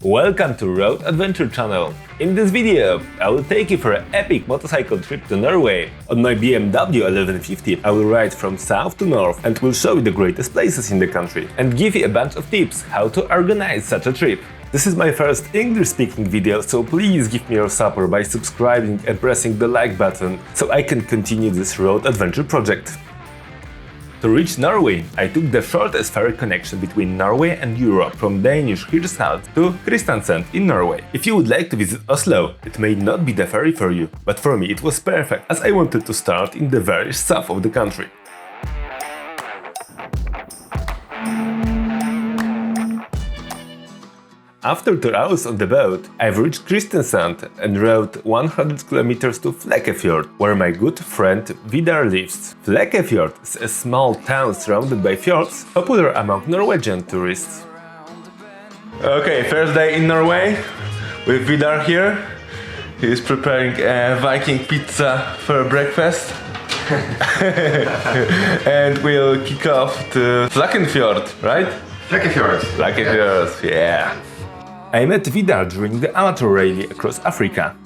Welcome to Road Adventure channel. In this video, I will take you for an epic motorcycle trip to Norway. On my BMW 1150, I will ride from south to north and will show you the greatest places in the country and give you a bunch of tips how to organize such a trip. This is my first English-speaking video, so please give me your support by subscribing and pressing the like button, so I can continue this road adventure project. To reach Norway, I took the shortest ferry connection between Norway and Europe from Danish Hirtshals to Kristiansand in Norway. If you would like to visit Oslo, it may not be the ferry for you, but for me it was perfect, as I wanted to start in the very south of the country. After 2 hours on the boat, I've reached Kristiansand and rode 100 kilometers to Flekkefjord, where my good friend Vidar lives. Flekkefjord is a small town surrounded by fjords, popular among Norwegian tourists. Okay, first day in Norway, with Vidar here. He is preparing a Viking pizza for breakfast. And we'll kick off to Flekkefjord, right? Flekkefjord, yeah. I met Vidar during the amateur rally across Africa.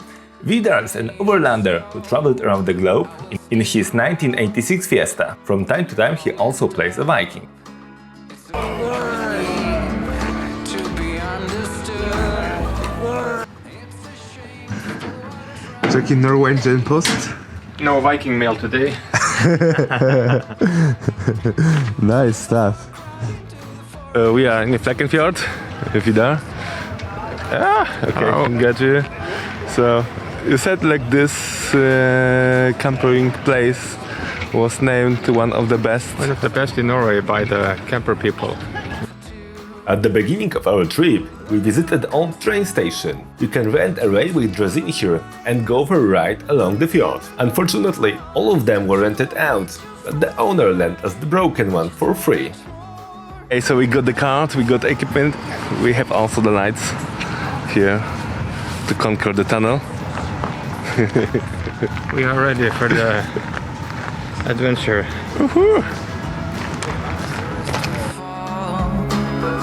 Vidar is an overlander who traveled around the globe in his 1986 Fiesta. From time to time he also plays a Viking. Checking Norwegian post. No Viking mail today. Nice stuff. We are in Flekkefjord, Vidar. Okay, got you. So, you said like this camping place was named one of the best. One of the best in Norway by the camper people. At the beginning of our trip, we visited an old train station. You can rent a railway dressing here and go for a ride along the fjord. Unfortunately, all of them were rented out, but the owner lent us the broken one for free. Okay, so we got the cart, we got equipment, we have also the lights here to conquer the tunnel. We are ready for the adventure.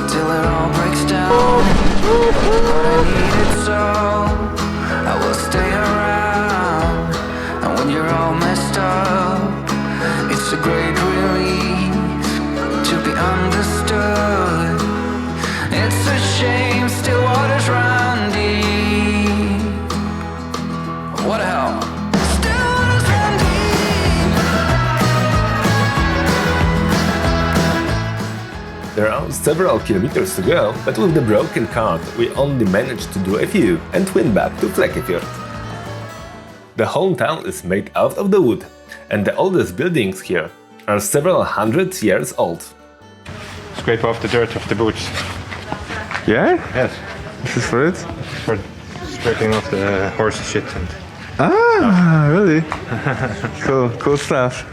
Till it all breaks down. But I need it so I will stay around. And when you're all messed up, it's a great relief to be understood. It's a shame still waters run deep. What the hell? Still waters run deep. There are several kilometers to go, but with the broken cart we only managed to do a few and went back to Flekkefjord. The whole town is made out of the wood, and the oldest buildings here are several hundred years old. Scrape off the dirt off the boots. Yeah? Yes. This is for it? For scraping off the horse shit and... Ah, really? Cool stuff.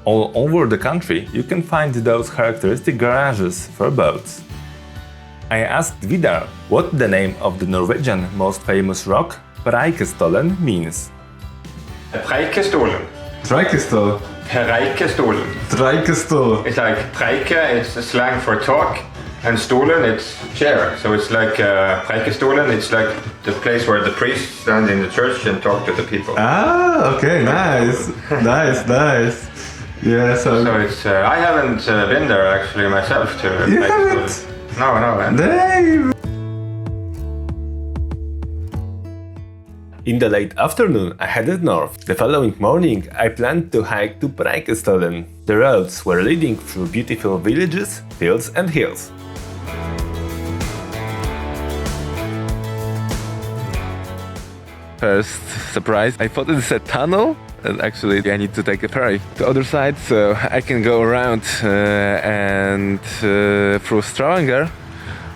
All over the country you can find those characteristic garages for boats. I asked Vidar what the name of the Norwegian most famous rock, Preikestolen, means. Preikestolen. Preikestolen. Preikestolen. It's like preike, it's a slang for talk, and stolen, it's chair. So it's like Preikestolen, it's like the place where the priests stand in the church and talk to the people. Ah, okay, nice. nice. Yeah, So it's, I haven't been there actually myself to You Preikestolen. No. Dave! In the late afternoon I headed north. The following morning I planned to hike to Preikestolen. The roads were leading through beautiful villages, fields and hills. First surprise, I thought it was a tunnel, and actually I need to take a ferry to the other side so I can go around and through Stavanger,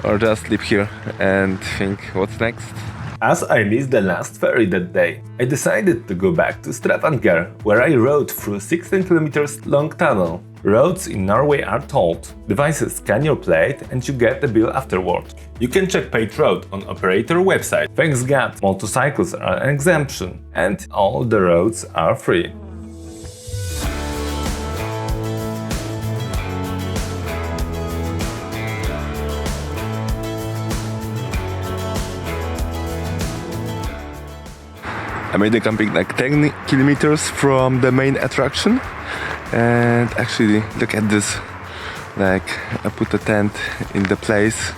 or just sleep here and think what's next. As I missed the last ferry that day, I decided to go back to Stavanger, where I rode through a 16 kilometers long tunnel. Roads in Norway are tolled. Devices scan your plate and you get a bill afterward. You can check paid road on operator website. Thanks God, motorcycles are an exemption and all the roads are free. I made the camping like 10 kilometers from the main attraction. And actually, look at this. Like, I put a tent in the place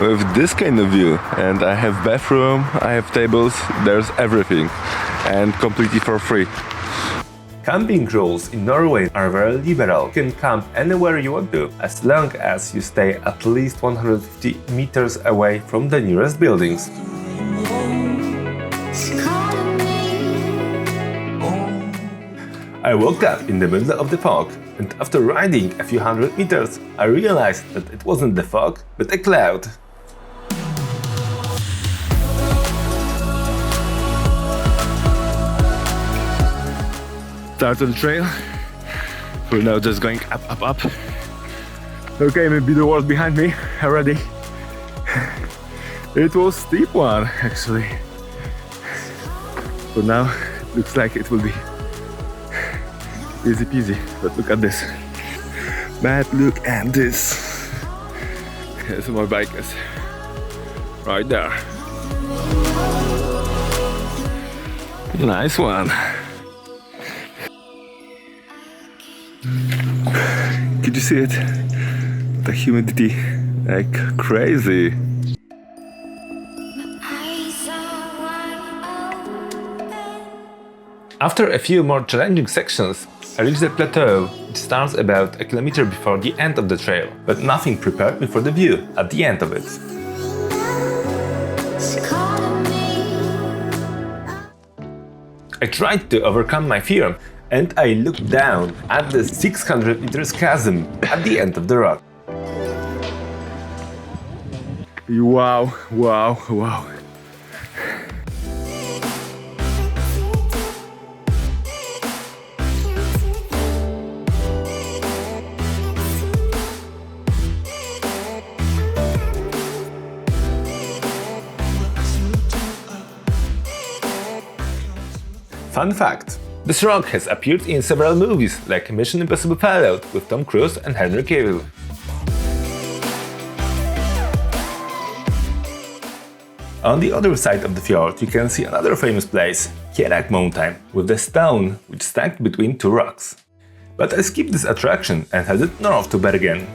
with this kind of view. And I have bathroom, I have tables, there's everything. And completely for free. Camping rules in Norway are very liberal. You can camp anywhere you want to, as long as you stay at least 150 meters away from the nearest buildings. I woke up in the middle of the fog, and after riding a few hundred meters, I realized that it wasn't the fog, but a cloud. Start on the trail. We're now just going up. Okay, maybe the wall behind me already. It was a steep one, actually. But now it looks like it will be easy peasy. But look at this. But look at this. So my bike is right there. Nice one. Could you see it? The humidity, like crazy. After a few more challenging sections, I reached the plateau, which starts about a kilometer before the end of the trail, but nothing prepared me for the view at the end of it. I tried to overcome my fear, and I looked down at the 600 meters chasm at the end of the rock. Wow. Fun fact: this rock has appeared in several movies like Mission Impossible Fallout with Tom Cruise and Henry Cavill. On the other side of the fjord you can see another famous place, Gerjanger Mountain, with the stone which stacked between two rocks. But I skipped this attraction and headed north to Bergen.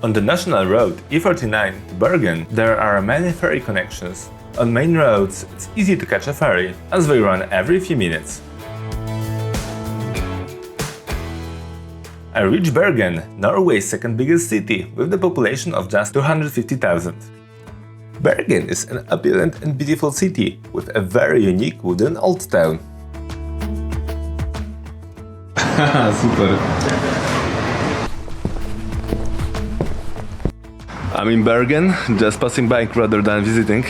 On the national road E39 to Bergen, there are many ferry connections. On main roads, it's easy to catch a ferry, as they run every few minutes. I reached Bergen, Norway's second biggest city, with the population of just 250,000. Bergen is an opulent and beautiful city, with a very unique wooden old town. Super. I'm in Bergen, just passing by rather than visiting.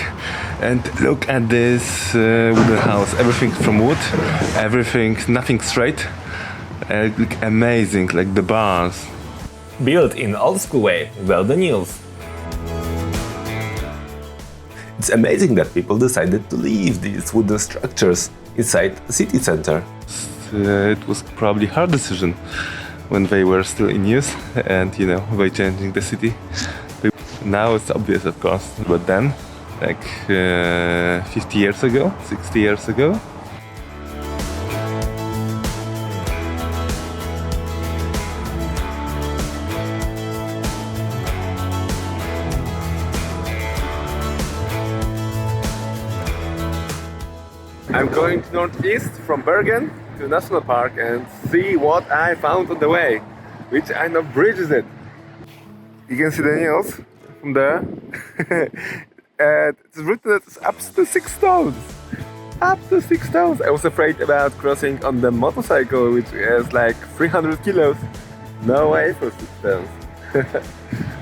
And look at this wooden house. Everything from wood, nothing straight. Look amazing, like the barns. Built in old school way, well the news. It's amazing that people decided to leave these wooden structures inside the city center. It was probably a hard decision when they were still in use and, by changing the city. Now it's obvious, of course, but then, like 50 years ago, 60 years ago. I'm going to northeast from Bergen to the national park and see what I found on the way. Which kind of bridge is it? You can see the nails from there. And it's written that it's up to 6 stones. Up to 6 stones. I was afraid about crossing on the motorcycle, which is like 300 kilos. No way for 6 stones.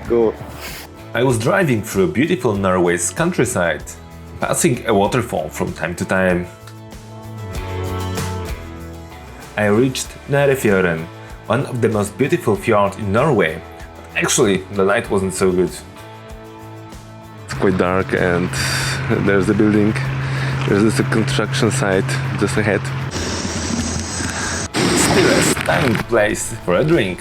Cool. I was driving through beautiful Norway's countryside, passing a waterfall from time to time. I reached Nærøyfjorden, one of the most beautiful fjords in Norway. But actually, the light wasn't so good. It's quite dark and there's a building. There's a construction site just ahead. Still a stunning place for a drink.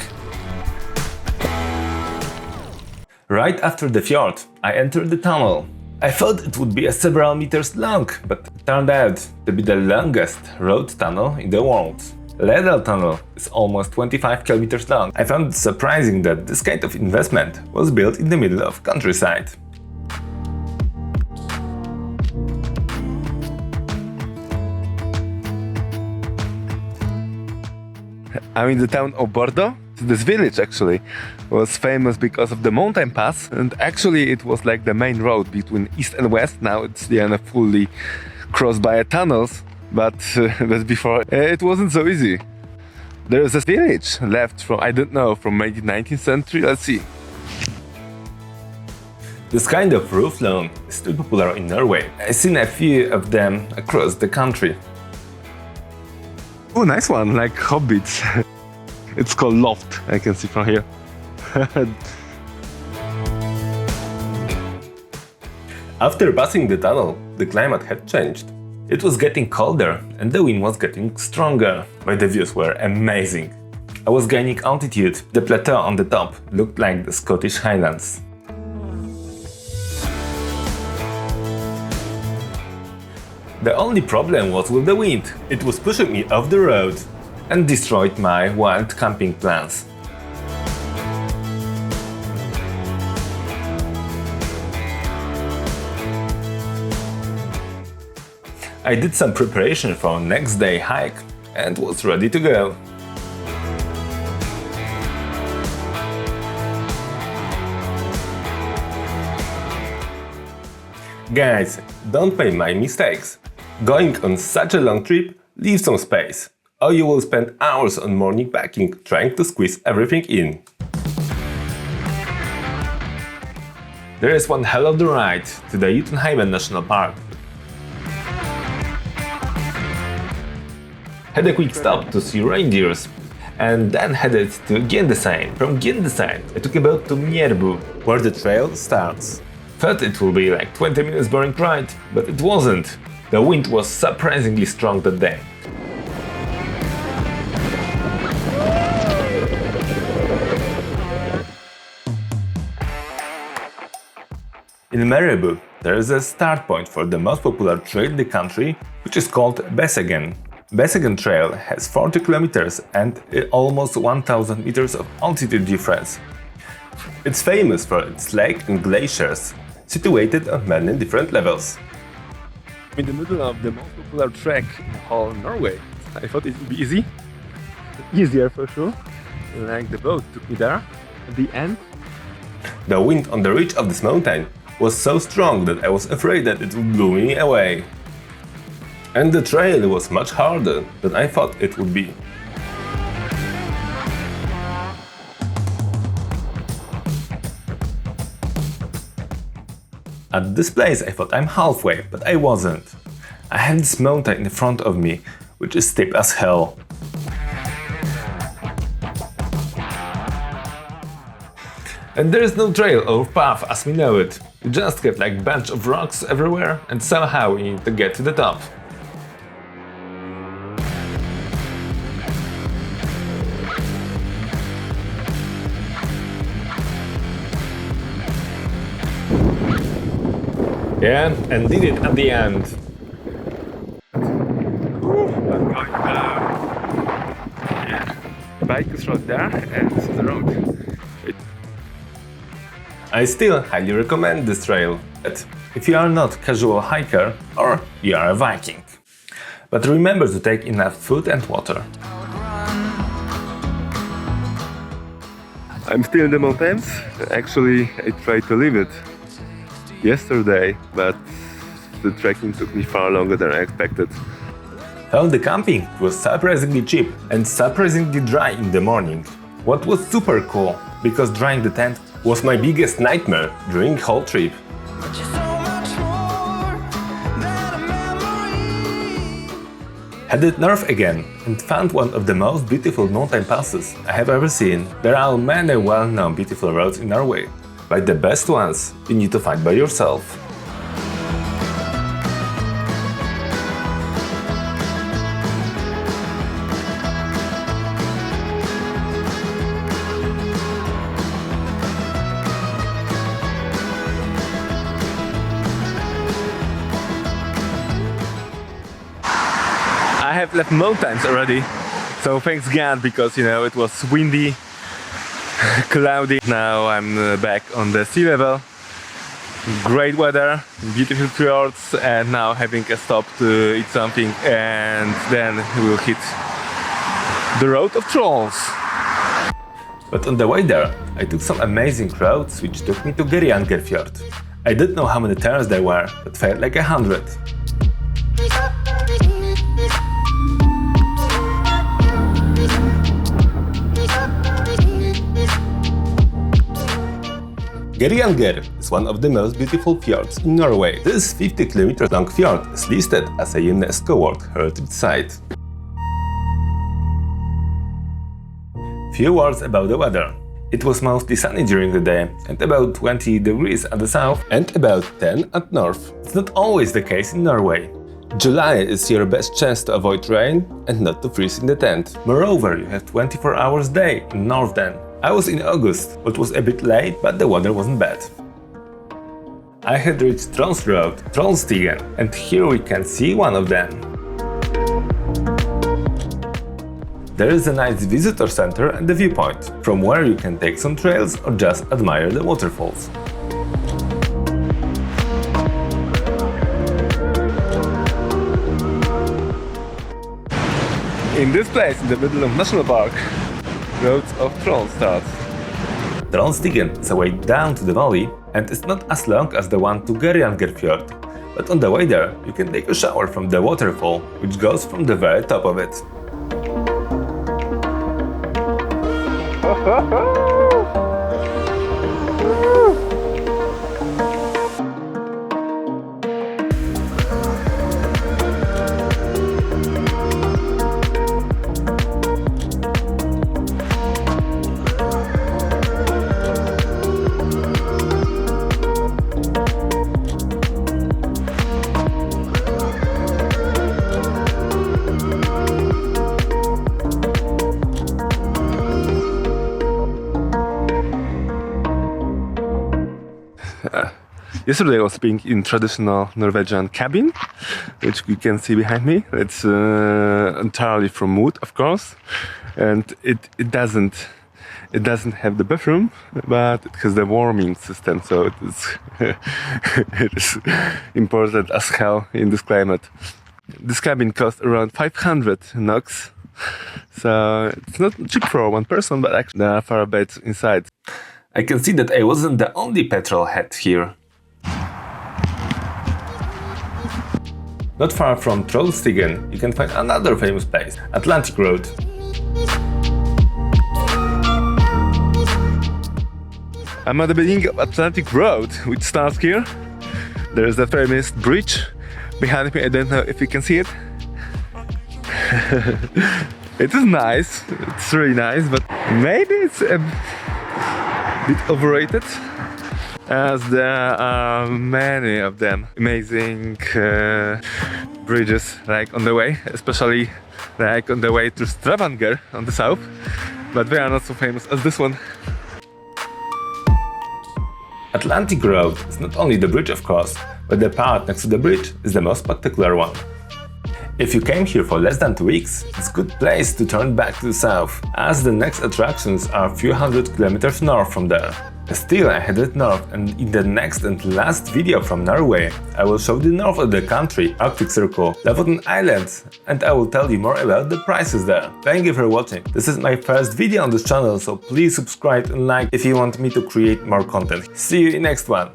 Right after the fjord, I entered the tunnel. I thought it would be several meters long, but it turned out to be the longest road tunnel in the world. Lærdal Tunnel is almost 25 kilometers long. I found it surprising that this kind of investment was built in the middle of countryside. I'm in the town of Bordeaux. This village actually was famous because of the mountain pass, and actually it was like the main road between east and west. Now it's fully crossed by tunnels, but before it wasn't so easy. There is a village left from, I don't know, from maybe 19th century, let's see. This kind of roof lawn is still popular in Norway. I've seen a few of them across the country. Oh, nice one, like hobbits. It's called loft, I can see from here. After passing the tunnel, the climate had changed. It was getting colder and the wind was getting stronger, but the views were amazing. I was gaining altitude. The plateau on the top looked like the Scottish Highlands. The only problem was with the wind. It was pushing me off the road and destroyed my wild camping plans. I did some preparation for next day hike and was ready to go. Guys, don't make my mistakes. Going on such a long trip, leave some space, or you will spend hours on morning packing trying to squeeze everything in. There is one hell of the ride to the Jotunheimen National Park. Had a quick stop to see reindeers, and then headed to Gerjanger. From Gerjanger, I took a boat to Nærøyfjorden, where the trail starts. Thought it would be like 20 minutes boring ride, but it wasn't. The wind was surprisingly strong that day. In Nærøyfjorden, there is a start point for the most popular trail in the country, which is called Besseggen. Besseggen trail has 40 kilometers and almost 1000 meters of altitude difference. It's famous for its lake and glaciers, situated on many different levels. I'm in the middle of the most popular trek in whole Norway. I thought it would be easier for sure. Like the boat took me there. At the end, the wind on the ridge of this mountain was so strong that I was afraid that it would blow me away. And the trail was much harder than I thought it would be. At this place I thought I'm halfway, but I wasn't. I had this mountain in front of me, which is steep as hell. And there is no trail or path as we know it. You just have like bunch of rocks everywhere and somehow you need to get to the top. Yeah, and did it at the end. I'm going down. Yeah. The bike is right there and this is the road. I still highly recommend this trail, but if you are not a casual hiker or you are a Viking. But remember to take enough food and water. I'm still in the mountains. Actually, I tried to leave it yesterday, but the trekking took me far longer than I expected. Found the camping was surprisingly cheap and surprisingly dry in the morning. What was super cool, because drying the tent was my biggest nightmare during the whole trip. Headed north again and found one of the most beautiful mountain passes I have ever seen. There are many well-known beautiful roads in Norway, but the best ones you need to find by yourself. have left mountains already. So thanks God, because you know it was windy, cloudy. Now I'm back on the sea level. Great weather, beautiful fjords, and now having a stop to eat something, and then we'll hit the road of trolls. But on the way there, I took some amazing roads which took me to Gerjanger Fjord. I didn't know how many turns there were, but felt like 100. Gerjanger is one of the most beautiful fjords in Norway. This 50 km long fjord is listed as a UNESCO World Heritage Site. Few words about the weather. It was mostly sunny during the day and about 20 degrees at the south and about 10 at north. It's not always the case in Norway. July is your best chance to avoid rain and not to freeze in the tent. Moreover, you have 24 hours day in north then. I was in August, but was a bit late, but the weather wasn't bad. I had reached Trolls Road, Trollstigen, and here we can see one of them. There is a nice visitor center and a viewpoint, from where you can take some trails or just admire the waterfalls. In this place, in the middle of National Park, roads of Trolls starts. Trollstigen is a way down to the valley and it's not as long as the one to Gerjanger Fjord, but on the way there you can take a shower from the waterfall, which goes from the very top of it. Yesterday I was being in traditional Norwegian cabin, which you can see behind me. It's entirely from wood, of course, and it doesn't have the bathroom, but it has the warming system, so it is it is important as hell in this climate. This cabin cost around 500 NOK, so it's not cheap for one person, but actually there are far beds inside. I can see that I wasn't the only petrol head here. Not far from Trollstigen, you can find another famous place, Atlantic Road. I'm at the beginning of Atlantic Road, which starts here. There is the famous bridge behind me. I don't know if you can see it. It is nice, it's really nice, but maybe it's a bit overrated, as there are many of them. Amazing bridges like on the way, especially like on the way to Stavanger on the south, but they are not so famous as this one. Atlantic Road is not only the bridge, of course, but the part next to the bridge is the most spectacular one. If you came here for less than 2 weeks, it's a good place to turn back to the south, as the next attractions are a few hundred kilometers north from there. Still, I headed north, and in the next and last video from Norway, I will show the north of the country, Arctic Circle, Lofoten Islands, and I will tell you more about the prices there. Thank you for watching. This is my first video on this channel, so please subscribe and like if you want me to create more content. See you in next one.